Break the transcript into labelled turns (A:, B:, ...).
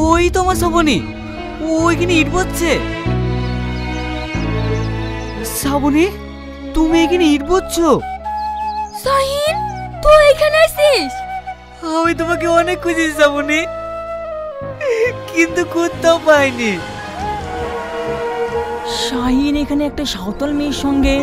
A: ওই তো আমার শ্রাবণী, ওইখানে ইট বচ্ছে। শ্রাবণী, তুমি এখানে ইট বচ্ছো?
B: শাহিন, তুই এখানে আছিস?
A: আমি তোমাকে অনেক খুঁজেছি শ্রাবণী, কিন্তু কোথাও পাইনি।
C: শাহিন এখানে একটা সাঁওতাল মেয়ের সঙ্গে